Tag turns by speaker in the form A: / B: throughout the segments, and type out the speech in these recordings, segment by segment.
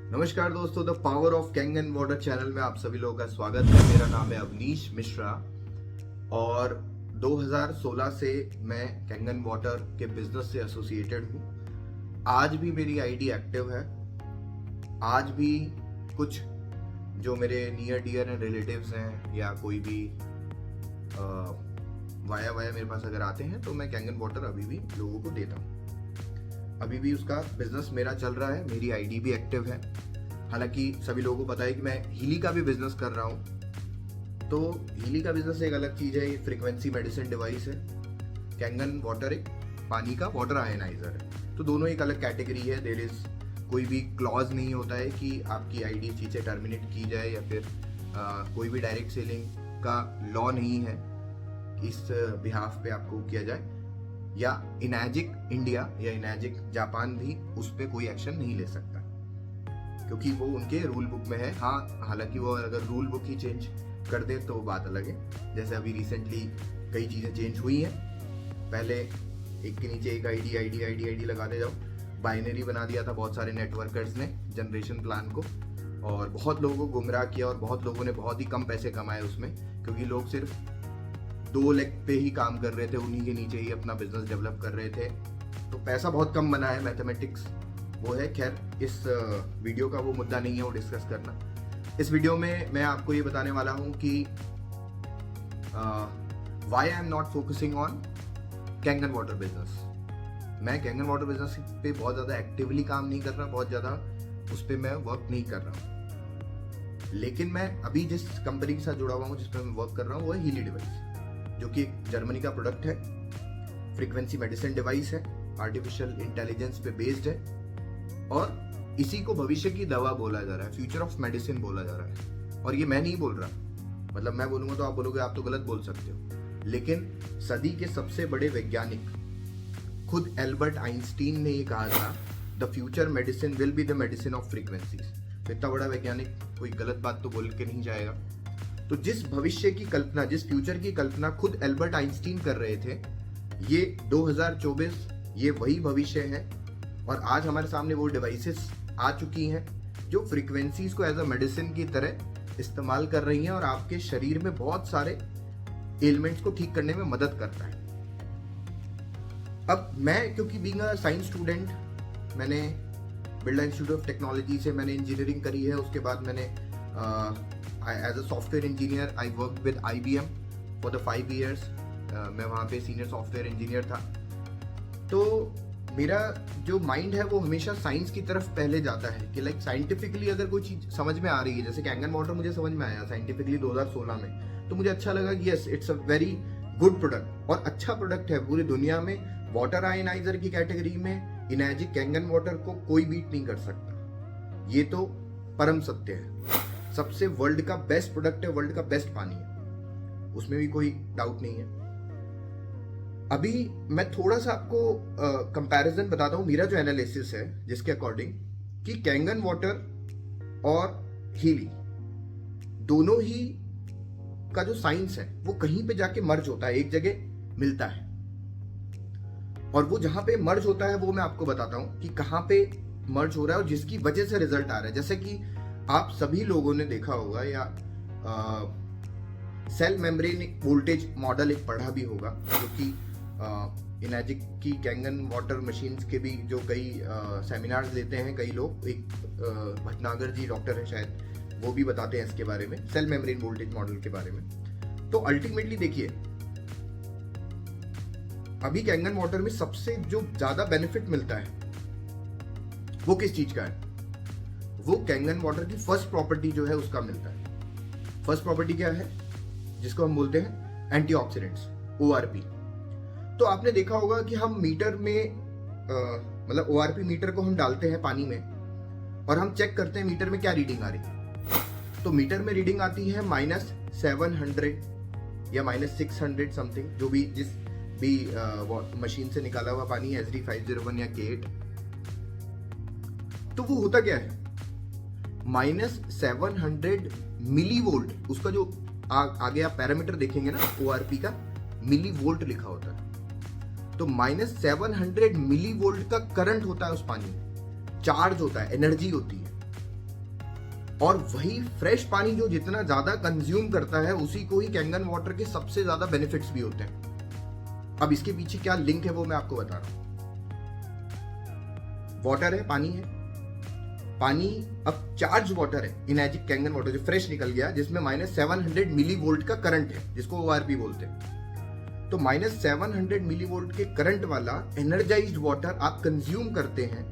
A: नमस्कार दोस्तों, the power of Kangen water channel में आप सभी लोगों का स्वागत है। मेरा नाम है अवनीश मिश्रा और 2016 से मैं कैंगन वाटर के बिजनेस से एसोसिएटेड हूँ। आज भी मेरी आईडी एक्टिव है। आज भी कुछ जो मेरे नियर डियर एंड रिलेटिव्स हैं या कोई भी वाया मेरे पास अगर आते हैं तो मैं कैंगन वाटर अभी भी लोगों को देता हूँ। अभी भी उसका बिजनेस मेरा चल रहा है, मेरी आईडी भी एक्टिव है। हालांकि सभी लोगों को पता है कि मैं हीली का भी बिजनेस कर रहा हूँ। तो हीली का बिजनेस एक अलग चीज़ है, ये फ्रीक्वेंसी मेडिसिन डिवाइस है। कैंगन वाटर एक पानी का वाटर आयनाइजर है। तो दोनों एक अलग कैटेगरी है। देयर इज कोई भी क्लॉज नहीं होता है कि आपकी आईडी इस चीज़ से टर्मिनेट की जाए या फिर कोई भी डायरेक्ट सेलिंग का लॉ नहीं है इस बिहाफ पे आपको किया जाए, या इनैजिक इंडिया या इनैजिक जापान भी उस पर कोई एक्शन नहीं ले सकता क्योंकि वो उनके रूल बुक में है। हाँ, हालांकि वो अगर रूल बुक ही चेंज कर दे तो बात अलग है। जैसे अभी रिसेंटली कई चीज़ें चेंज हुई हैं। पहले एक के नीचे एक आईडी लगाते जाओ, बाइनरी बना दिया था बहुत सारे नेटवर्कर्स ने जनरेशन प्लान को, और बहुत लोगों को गुमराह किया और बहुत लोगों ने बहुत ही कम पैसे कमाए उसमें, क्योंकि लोग सिर्फ 2 लेग पे ही काम कर रहे थे, उन्हीं के नीचे ही अपना बिजनेस डेवलप कर रहे थे। तो पैसा बहुत कम बना है, मैथमेटिक्स वो है। खैर, इस वीडियो का वो मुद्दा नहीं है वो डिस्कस करना। इस वीडियो में मैं आपको ये बताने वाला हूँ कि why I am not focusing on Kangen water business. मैं कैंगन वाटर बिजनेस पे बहुत ज़्यादा एक्टिवली काम नहीं कर रहा, बहुत ज़्यादा उस पर मैं वर्क नहीं कर रहा हूँ। लेकिन मैं अभी जिस कंपनी के साथ जुड़ा हुआ हूँ, जिस पर मैं वर्क कर रहा हूँ, वो है हीली डिवाइस, जो कि जर्मनी का प्रोडक्ट है। फ्रीक्वेंसी मेडिसिन डिवाइस है, आर्टिफिशियल इंटेलिजेंस पे बेस्ड है, और इसी को भविष्य की दवा बोला जा रहा है, फ्यूचर ऑफ मेडिसिन बोला जा रहा है। और ये मैं नहीं बोल रहा, मतलब मैं बोलूंगा तो आप बोलोगे आप तो गलत बोल सकते हो, लेकिन सदी के सबसे बड़े वैज्ञानिक खुद एल्बर्ट आइंस्टीन ने ये कहा था, the future medicine will be the medicine of frequencies. तो इतना बड़ा वैज्ञानिक कोई गलत बात तो बोल के नहीं जाएगा। तो जिस भविष्य की कल्पना, जिस फ्यूचर की कल्पना खुद एल्बर्ट आइंस्टीन कर रहे थे, ये 2024 ये वही भविष्य है। और आज हमारे सामने वो डिवाइसेस आ चुकी हैं जो फ्रीक्वेंसीज को एज अ मेडिसिन की तरह इस्तेमाल कर रही हैं और आपके शरीर में बहुत सारे एलिमेंट्स को ठीक करने में मदद करता है। अब मैं, क्योंकि बीइंग अ साइंस स्टूडेंट, मैंने बिरला इंस्टीट्यूट ऑफ टेक्नोलॉजी से मैंने इंजीनियरिंग करी है। उसके बाद मैंने as a software engineer I work with IBM for the 5 years। मैं वहाँ पे सीनियर सॉफ्टवेयर इंजीनियर था। तो मेरा जो माइंड है वो हमेशा साइंस की तरफ पहले जाता है कि लाइक साइंटिफिकली अगर कोई चीज़ समझ में आ रही है, जैसे कैंगन वाटर मुझे समझ में आया साइंटिफिकली 2016 में, तो मुझे अच्छा लगा कि yes, it's a very good product और अच्छा प्रोडक्ट है। पूरी दुनिया में वाटर आयनाइजर की कैटेगरी में इनैजिक कैंगन वाटर को कोई बीट नहीं कर सकता। ये तो परम सत्य है। सबसे वर्ल्ड का बेस्ट प्रोडक्ट है, वर्ल्ड का बेस्ट पानी है, उसमें भी कोई डाउट नहीं है। अभी मैं थोड़ा सा आपको कंपैरिजन बताता हूँ, मेरा जो एनालिसिस है जिसके अकॉर्डिंग कि कैंगन वाटर और हीली दोनों ही का जो साइंस है वो कहीं पे जाके मर्ज होता है, एक जगह मिलता है। और वो जहां पे मर्ज होता है वो मैं आपको बताता हूं कि कहां पे मर्ज हो रहा है और जिसकी वजह से रिजल्ट आ रहा है। जैसे कि आप सभी लोगों ने देखा होगा या सेल मेम्ब्रेन वोल्टेज मॉडल एक पढ़ा भी होगा, जो कि इनैजिक की कैंगन वाटर मशीन्स के भी जो कई सेमिनार्स देते हैं कई लोग, एक भटनागर जी डॉक्टर है शायद, वो भी बताते हैं इसके बारे में, सेल मेम्ब्रेन वोल्टेज मॉडल के बारे में। तो अल्टीमेटली देखिए, अभी कैंगन वाटर में सबसे जो ज्यादा बेनिफिट मिलता है वो किस चीज का है? वो कैंगन वाटर की फर्स्ट प्रॉपर्टी जो है उसका मिलता है। फर्स्ट प्रॉपर्टी क्या है? जिसको हम बोलते हैं एंटीऑक्सीडेंट्स, ORP। तो आपने देखा होगा कि हम मीटर में मतलब ORP मीटर को हम डालते हैं पानी में और हम चेक करते हैं मीटर में क्या रीडिंग आ रही है। तो मीटर में रीडिंग आती है -700 या -600 समथिंग, जो भी जिस भी मशीन से निकाला हुआ पानी है, SD 501 या K8। तो वो होता क्या है? -700 मिलीवोल्ट, उसका जो आगे आप पैरामीटर देखेंगे ना ORP का, मिलीवोल्ट लिखा होता है। तो -700 मिलीवोल्ट का करंट होता है उस पानी में, चार्ज होता है, एनर्जी होती है। और वही फ्रेश पानी जो जितना ज्यादा कंज्यूम करता है उसी को ही कैंगन वाटर के सबसे ज्यादा बेनिफिट्स भी होते हैं। अब इसके पीछे क्या लिंक है वो मैं आपको बता रहा हूं। वाटर है, पानी है, पानी अब चार्ज वाटर है, इनर्जी कैंगन वाटर जो फ्रेश निकल गया, जिसमें -700 मिली वोल्ट का करंट है, जिसको ORP बोलते हैं। तो -700 मिली वोल्ट के करंट वाला एनर्जाइज्ड वाटर आप कंज्यूम करते हैं।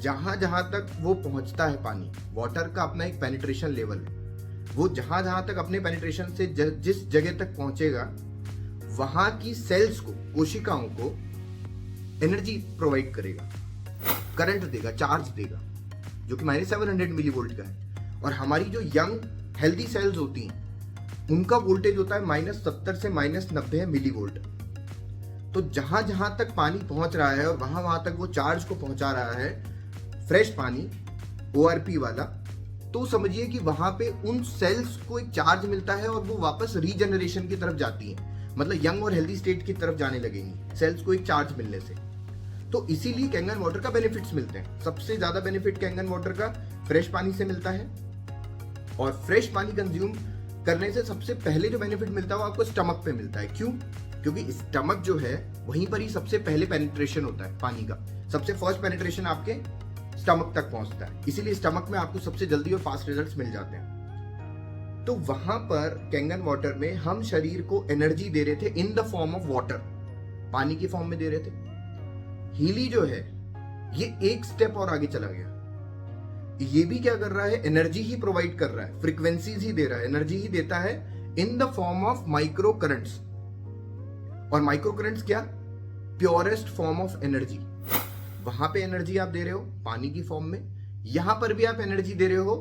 A: जहां जहां तक वो पहुंचता है पानी, वाटर का अपना एक पेनिट्रेशन लेवल है, वो जहां जहां तक अपने पेनिट्रेशन से जिस जगह तक पहुंचेगा वहां की सेल्स को, कोशिकाओं को एनर्जी प्रोवाइड करेगा, करंट देगा, चार्ज देगा, जो कि -700 मिली वोल्ट का है। और हमारी जो यंग हेल्दी सेल्स होती हैं उनका वोल्टेज होता है -70 से -90 मिली वोल्ट। तो जहां जहां तक पानी पहुंच रहा है और वहां वहां तक वो चार्ज को पहुंचा रहा है फ्रेश पानी ORP वाला, तो समझिए कि वहां पे उन सेल्स को एक चार्ज मिलता है और वो वापस रीजनरेशन की तरफ जाती हैं, मतलब यंग और हेल्दी स्टेट की तरफ जाने लगेंगी सेल्स को एक चार्ज मिलने से। तो इसीलिए कैंगन वाटर का बेनिफिट्स मिलते हैं। सबसे ज्यादा बेनिफिट कैंगन वाटर का फ्रेश पानी से मिलता है, और फ्रेश पानी कंज्यूम करने से सबसे पहले जो बेनिफिट मिलता है वो आपको स्टमक पे मिलता है। क्यों? क्योंकि स्टमक जो है वहीं पर ही सबसे पहले पेनिट्रेशन होता है पानी का, सबसे फर्स्ट पेनिट्रेशन आपके स्टमक तक पहुंचता है, इसीलिए स्टमक में आपको सबसे जल्दी और फास्ट रिजल्ट्स मिल जाते हैं। तो वहां पर कैंगन वाटर में हम शरीर को एनर्जी दे रहे थे in the form of water, पानी की फॉर्म में दे रहे थे। हीली जो है ये एक स्टेप और आगे चला गया, ये भी क्या कर रहा है, एनर्जी ही प्रोवाइड कर रहा है, फ्रीक्वेंसीज ही दे रहा है, एनर्जी ही देता है in the form of micro currents. और माइक्रो करंट्स क्या? Purest form of energy. वहां पे एनर्जी आप दे रहे हो पानी की फॉर्म में, यहां पर भी आप एनर्जी दे रहे हो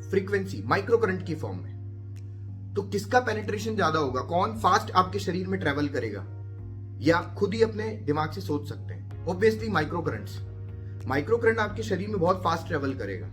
A: फ्रीक्वेंसी माइक्रो करंट की फॉर्म में। तो किसका पेनिट्रेशन ज्यादा होगा, कौन फास्ट आपके शरीर में ट्रेवल करेगा, ये आप खुद ही अपने दिमाग से सोच सकते हैं। Obviously micro currents, micro current आपके शरीर में बहुत फास्ट ट्रेवल करेगा।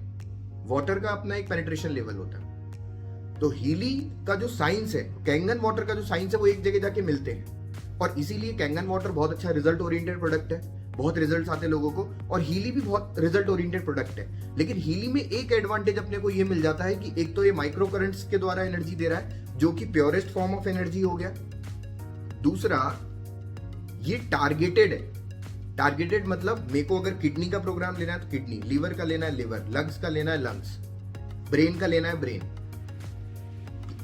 A: वाटर का अपना एक पेनिट्रेशन लेवल होता है। तो हीली का जो साइंस है, कैंगन वाटर का जो साइंस है, वो एक जगह जाके मिलते हैं, और इसीलिए कैंगन वाटर बहुत अच्छा रिजल्ट ओरिएंटेड प्रोडक्ट है, बहुत रिजल्ट्स आते हैं लोगों को। और हीली भी बहुत रिजल्ट ओरिएंटेड प्रोडक्ट है। लेकिन हीली में एक एडवांटेज अपने को ये मिल जाता है कि एक तो ये माइक्रो करंट्स के द्वारा एनर्जी दे रहा है, जो कि प्योरेस्ट फॉर्म ऑफ एनर्जी हो गया। दूसरा, ये टारगेटेड है। टारगेटेड मतलब मेरे को अगर किडनी का प्रोग्राम लेना है तो किडनी, लीवर का लेना है लिवर, लंग्स का लेना है लंग्स, ब्रेन का लेना है ब्रेन,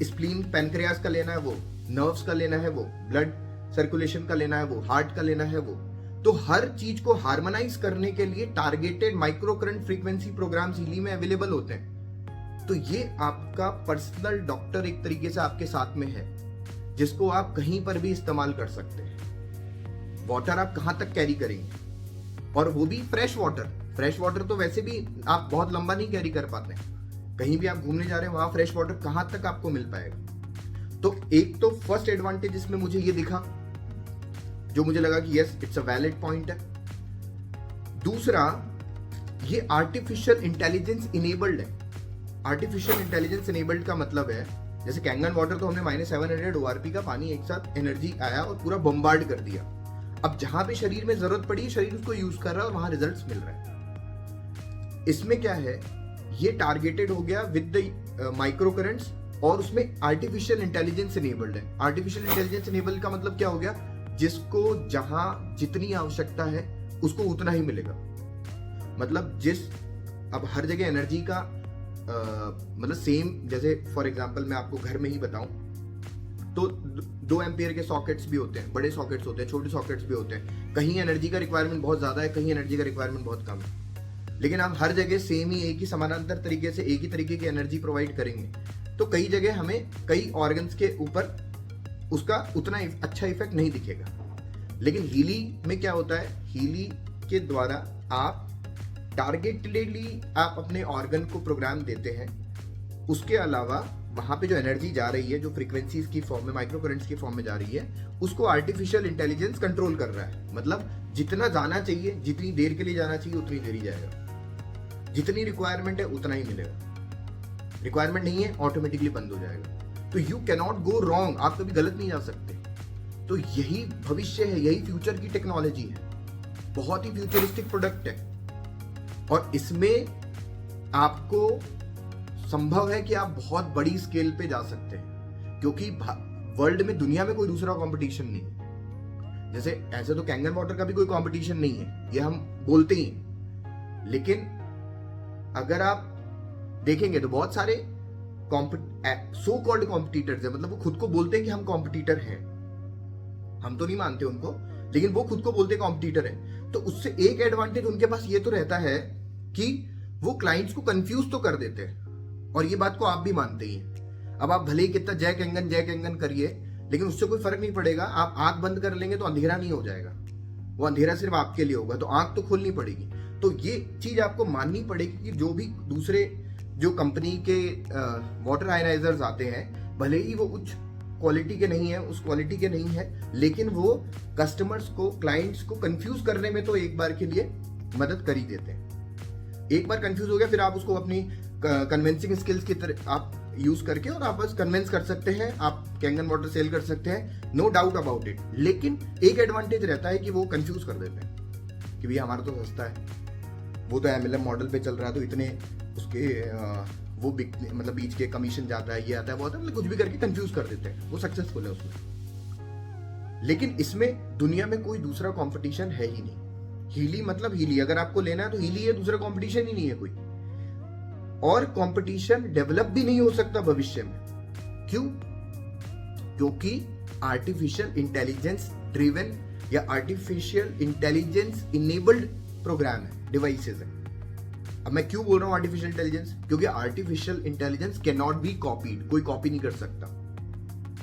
A: स्प्लीन पैनक्रियास का लेना है वो, नर्व्स का लेना है वो, ब्लड सर्कुलेशन का लेना है वो, हार्ट का लेना है वो। तो हर चीज को हार्मोनाइज करने के लिए targeted micro current frequency programs Healy में अवेलेबल होते हैं। तो ये आपका पर्सनल डॉक्टर एक तरीके से आपके साथ में है, जिसको आप कहीं पर भी इस्तेमाल कर सकते हैं। वाटर आप कहां तक कैरी करेंगे, और वो भी फ्रेश वाटर। फ्रेश वाटर तो वैसे भी आप बहुत लंबा नहीं कैरी कर पाते हैं, कहीं भी आप घूमने जा रहे हैं वहां फ्रेश वाटर कहां तक आपको मिल पाएगा। तो एक तो फर्स्ट एडवांटेज इसमें मुझे ये दिखा, जो मुझे लगा कि yes it's a valid point है। दूसरा, ये आर्टिफिशियल इंटेलिजेंस इनेबल्ड है। आर्टिफिशियल इंटेलिजेंस इनेबल्ड का मतलब है, जैसे कैंगन वाटर तो हमने -700 ORP का पानी एक साथ एनर्जी आया और पूरा बम्बार्ड कर दिया। अब जहां पे शरीर में जरूरत पड़ी शरीर उसको यूज कर रहा है और वहां रिजल्ट्स मिल रहे हैं। इसमें क्या है, ये टारगेटेड हो गया विद द माइक्रो करंट्स, और उसमें आर्टिफिशियल इंटेलिजेंस इनेबल्ड है। आर्टिफिशियल इंटेलिजेंस इनेबल्ड का मतलब क्या हो गया, जिसको जहां जितनी आवश्यकता है उसको उतना ही मिलेगा। मतलब अब हर जगह एनर्जी का मतलब सेम, जैसे फॉर एग्जांपल मैं आपको घर में ही बताऊं तो 2 एम्पियर के सॉकेट्स भी होते हैं, बड़े सॉकेट्स होते हैं, छोटे सॉकेट्स भी होते हैं। कहीं एनर्जी का रिक्वायरमेंट बहुत ज्यादा है, कहीं एनर्जी का रिक्वायरमेंट बहुत कम है। लेकिन हम हर जगह सेम ही, एक ही समानांतर तरीके से एक ही तरीके की एनर्जी प्रोवाइड करेंगे तो कई जगह हमें कई ऑर्गन्स के ऊपर उसका उतना अच्छा इफेक्ट नहीं दिखेगा। लेकिन हीली में क्या होता है, हीली के द्वारा आप टारगेटेडली आप अपने ऑर्गन को प्रोग्राम देते हैं। उसके अलावा वहां पे जो एनर्जी जा रही है, जो फ्रीक्वेंसीज की फॉर्म में, माइक्रो करंट्स की फॉर्म में जा रही है, उसको आर्टिफिशियल इंटेलिजेंस कंट्रोल कर रहा है। मतलब जितना जाना चाहिए, जितनी देर के लिए जाना चाहिए उतनी देर ही जाएगा, जितनी रिक्वायरमेंट है उतना ही मिलेगा। रिक्वायरमेंट नहीं है ऑटोमेटिकली बंद हो जाएगा। तो यू कैनॉट गो रॉन्ग, आप कभी गलत नहीं जा सकते। तो यही भविष्य है, यही फ्यूचर की टेक्नोलॉजी है, बहुत ही फ्यूचरिस्टिक प्रोडक्ट है। और इसमें आपको संभव है कि आप बहुत बड़ी स्केल पे जा सकते हैं, क्योंकि वर्ल्ड में, दुनिया में कोई दूसरा कंपटीशन नहीं है। जैसे ऐसे तो कैंगन वाटर का भी कोई कंपटीशन नहीं है, ये हम बोलते ही हैं, लेकिन अगर आप देखेंगे तो बहुत सारे सो कॉल्ड कॉम्पिटिटर्स है, मतलब वो खुद को बोलते हैं कि हम कॉम्पिटिटर हैं, हम तो नहीं मानते उनको, लेकिन वो खुद को बोलते कॉम्पिटिटर है। तो उससे एक एडवांटेज उनके पास ये तो रहता है कि वो क्लाइंट्स को कंफ्यूज तो कर देते हैं, और ये बात को आप भी मानते ही हैं। अब आप भले ही कितना जय कैंगन करिए, लेकिन उससे कोई फर्क नहीं पड़ेगा। आप आंख बंद कर लेंगे तो अंधेरा नहीं हो जाएगा, वो अंधेरा सिर्फ आपके लिए होगा, तो आंख तो खोलनी पड़ेगी। तो ये चीज आपको माननी पड़ेगी कि जो भी दूसरे जो कंपनी के वाटर आयनाइजर्स आते हैं, भले ही वो उच्च क्वालिटी के नहीं है, उस क्वालिटी के नहीं है, लेकिन वो कस्टमर्स को, क्लाइंट्स को कंफ्यूज करने में तो एक बार के लिए मदद कर ही देते हैं। एक बार कंफ्यूज हो गया, फिर आप उसको अपनी कन्विंसिंग स्किल्स की तरह आप यूज करके और आप बस कन्विंस कर सकते हैं, आप कैंगन वाटर सेल कर सकते हैं, नो डाउट अबाउट इट। लेकिन एक एडवांटेज रहता है कि वो कंफ्यूज कर देते हैं कि भैया हमारा तो सस्ता है, वो तो MLM मॉडल पे चल रहा है, तो इतने उसके वो मतलब बीच के कमीशन जाता है, ये आता है, वो आता है, मतलब कुछ भी करके कंफ्यूज कर देते हैं, वो सक्सेसफुल है उसमें। लेकिन इसमें दुनिया में कोई दूसरा कंपटीशन है ही नहीं। हीली मतलब हीली, अगर आपको लेना है तो हीली है, दूसरा कंपटीशन ही नहीं है कोई। और कंपटीशन डेवलप भी नहीं हो सकता भविष्य में। क्यों? क्योंकि आर्टिफिशियल इंटेलिजेंस ड्रिवन या आर्टिफिशियल इंटेलिजेंस इनेबल्ड प्रोग्राम है, डिवाइसेस है। अब मैं क्यों बोल रहा हूं आर्टिफिशियल इंटेलिजेंस? क्योंकि artificial intelligence can not be copied, कोई कॉपी नहीं कर सकता।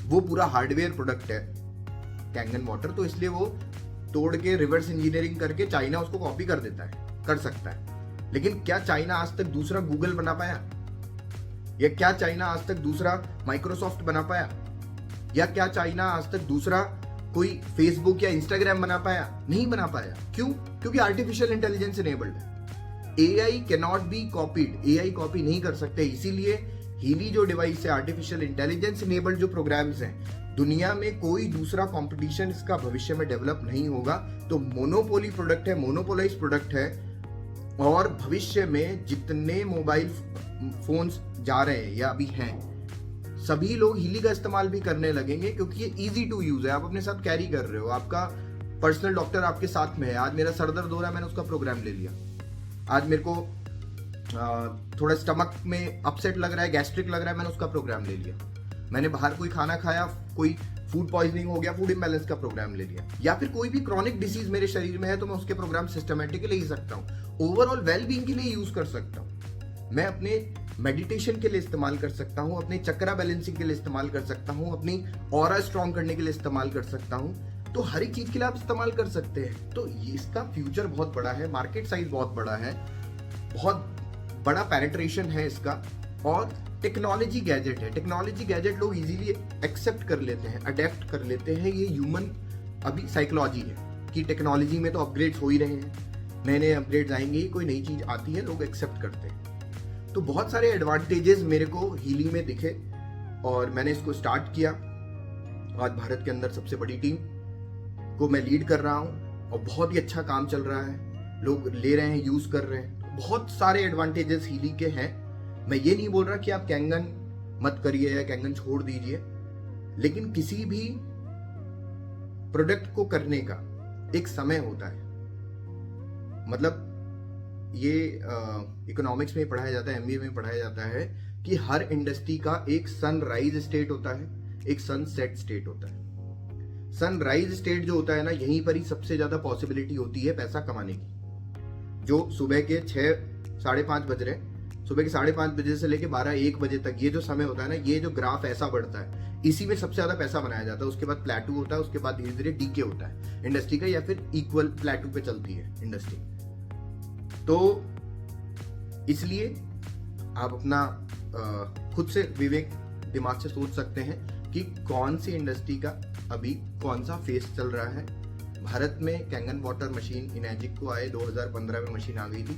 A: वो पूरा हार्डवेयर प्रोडक्ट है कैंगन वाटर, तो इसलिए वो तोड़ के रिवर्स इंजीनियरिंग करके चाइना उसको कॉपी कर देता है, कर सकता है। लेकिन क्या चाइना आज तक दूसरा गूगल बना पाया? या क्या चाइना आज तक दूसरा माइक्रोसॉफ्ट बना पाया? या क्या चाइना आज तक दूसरा कोई फेसबुक या इंस्टाग्राम बना पाया? नहीं बना पाया। क्यों? क्योंकि आर्टिफिशियल इंटेलिजेंस इनेबल्ड है। AI cannot be copied, AI copy नहीं कर सकते। इसीलिए हीली जो डिवाइस है, आर्टिफिशियल इंटेलिजेंस इनेबल्ड जो प्रोग्राम्स हैं, दुनिया में कोई दूसरा कंपटीशन इसका भविष्य में डेवलप नहीं होगा। तो मोनोपोली प्रोडक्ट है, मोनोपोलाइज प्रोडक्ट है। और भविष्य में जितने मोबाइल फोन्स जा रहे हैं या अभी हैं, सभी लोग हीली का इस्तेमाल भी करने लगेंगे, क्योंकि ये इजी टू यूज है। आप अपने साथ कैरी कर रहे हो, आपका पर्सनल डॉक्टर आपके साथ में है। आज मेरा सर दर्द हो रहा है, मैंने उसका प्रोग्राम ले लिया। आज मेरे को थोड़ा स्टमक में अपसेट लग रहा है, गैस्ट्रिक लग रहा है, मैंने उसका प्रोग्राम ले लिया। मैंने बाहर कोई खाना खाया, कोई फूड पॉइजनिंग हो गया, फूड इम्बैलेंस का प्रोग्राम ले लिया। या फिर कोई भी क्रॉनिक डिसीज मेरे शरीर में है, तो मैं उसके प्रोग्राम सिस्टमेटिकली ले सकता हूँ। ओवरऑल वेलबींग के लिए यूज कर सकता हूँ। मैं अपने मेडिटेशन के लिए इस्तेमाल कर सकता हूँ, अपने चक्रा बैलेंसिंग के लिए इस्तेमाल कर सकता हूँ, अपनी ऑरा स्ट्रॉन्ग करने के लिए इस्तेमाल कर सकता हूँ। तो हर एक चीज के लिए आप इस्तेमाल कर सकते हैं। तो इसका फ्यूचर बहुत बड़ा है, मार्केट साइज बहुत बड़ा है, बहुत बड़ा पेनिट्रेशन है इसका। और टेक्नोलॉजी गैजेट है, टेक्नोलॉजी गैजेट लोग इजीली एक्सेप्ट कर लेते हैं, अडेप्ट कर लेते हैं। ये ह्यूमन अभी साइकोलॉजी है कि टेक्नोलॉजी में तो अपग्रेड्स हो ही रहे हैं, नए नए अपग्रेड्स आएंगे ही, कोई नई चीज आती है लोग एक्सेप्ट करते हैं। तो बहुत सारे एडवांटेजेस मेरे को हीली में दिखे और मैंने इसको स्टार्ट किया। आज भारत के अंदर सबसे बड़ी टीम को मैं लीड कर रहा हूँ और बहुत ही अच्छा काम चल रहा है, लोग ले रहे हैं, यूज कर रहे हैं। बहुत सारे एडवांटेजेस हीली के हैं। मैं ये नहीं बोल रहा कि आप कैंगन मत करिए या कैंगन छोड़ दीजिए, लेकिन किसी भी प्रोडक्ट को करने का एक समय होता है। मतलब ये इकोनॉमिक्स में पढ़ाया जाता है, MBA में पढ़ाया जाता है कि हर इंडस्ट्री का एक सनराइज स्टेट होता है, एक सनसेट स्टेट होता है। सनराइज स्टेट जो होता है ना, यहीं पर ही सबसे ज्यादा पॉसिबिलिटी होती है पैसा कमाने की। जो सुबह के 6-5:30 बज रहे हैं, सुबह के 5:30 बजे से लेके 12-1 बजे तक ये जो समय होता है ना, ये जो ग्राफ ऐसा बढ़ता है, इसी में सबसे ज्यादा पैसा बनाया जाता है। उसके बाद प्लेटू होता है, उसके बाद धीरे धीरे डीके होता है इंडस्ट्री का, या फिर इक्वल प्लेटू पे चलती है इंडस्ट्री। तो इसलिए आप अपना खुद से विवेक दिमाग से सोच सकते हैं कि कौन सी इंडस्ट्री का अभी कौन सा फेस चल रहा है। भारत में कैंगन वाटर मशीन इनैजिक को आए 2015 में मशीन आ गई थी।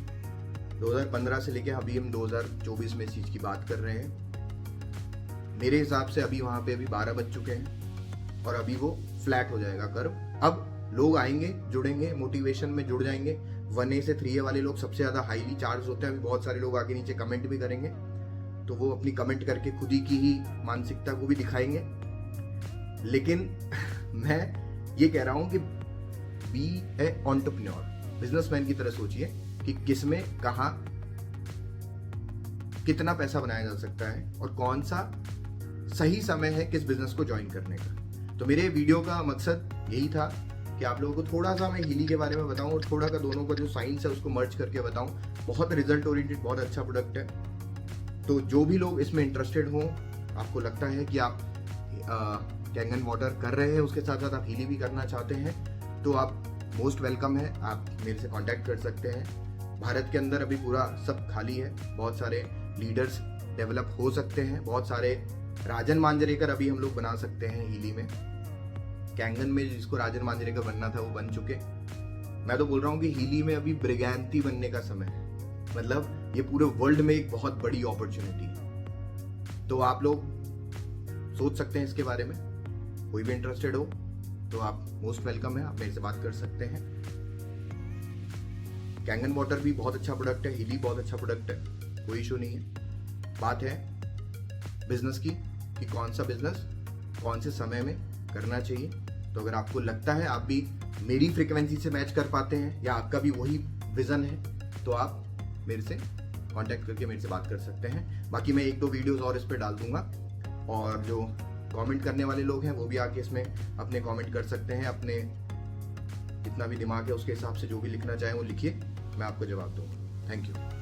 A: 2015 से लेके अभी हम 2024 में इस चीज की बात कर रहे हैं। मेरे हिसाब से अभी वहां पे अभी 12 बज चुके हैं और अभी वो फ्लैट हो जाएगा कर्व। अब लोग आएंगे, जुड़ेंगे, मोटिवेशन में जुड़ जाएंगे, 1A से 3A वाले लोग सबसे ज़्यादा हाईली चार्ज होते हैं। अभी बहुत सारे लोग आगे नीचे कमेंट भी करेंगे, तो वो अपनी कमेंट करके खुद ही की ही मानसिकता को भी दिखाएंगे। लेकिन मैं ये कह रहा हूँ कि बी ए एंटरप्रेन्योर, बिजनेसमैन की तरह सोचिए कि किसमें कहाँ कितना पैसा बनाया जा सकता है और कौन सा सही समय है किस बिजनेस को ज्वाइन करने का। तो मेरे वीडियो का मकसद यही था कि आप लोगों को थोड़ा सा मैं हीली के बारे में बताऊं और थोड़ा का दोनों का जो साइंस है उसको मर्ज करके बताऊं। बहुत रिजल्ट ओरिएंटेड, बहुत अच्छा प्रोडक्ट है। तो जो भी लोग इसमें इंटरेस्टेड हों, आपको लगता है कि आप कैंगन वाटर कर रहे हैं, उसके साथ साथ आप हीली भी करना चाहते हैं, तो आप मोस्ट वेलकम है। आप मेरे से कांटेक्ट कर सकते हैं। भारत के अंदर अभी पूरा सब खाली है, बहुत सारे लीडर्स डेवलप हो सकते हैं, बहुत सारे राजन मांजरेकर अभी हम लोग बना सकते हैं हीली में। कैंगन में जिसको राजन मांजरेकर बनना था वो बन चुके। मैं तो बोल रहा हूँ कि हीली में अभी ब्रिगैंती बनने का समय है। मतलब ये पूरे वर्ल्ड में एक बहुत बड़ी अपॉर्चुनिटी है। तो आप लोग सोच सकते हैं इसके बारे में। कोई भी इंटरेस्टेड हो तो आप मोस्ट वेलकम है, आप मेरे से बात कर सकते हैं। कैंगन वाटर भी बहुत अच्छा प्रोडक्ट है, हीली बहुत अच्छा प्रोडक्ट है, कोई इशू नहीं है। बात है बिजनेस की कि कौन सा बिजनेस कौन से समय में करना चाहिए। तो अगर आपको लगता है आप भी मेरी फ्रीक्वेंसी से मैच कर पाते हैं या आपका भी वही विजन है, तो आप मेरे से कांटेक्ट करके मेरे से बात कर सकते हैं। बाकी मैं 1-2 वीडियोस और इस पर डाल दूंगा, और जो कमेंट करने वाले लोग हैं वो भी आके इसमें अपने कमेंट कर सकते हैं। अपने जितना भी दिमाग है उसके हिसाब से जो भी लिखना चाहें वो लिखिए, मैं आपको जवाब दूंगा। Thank you.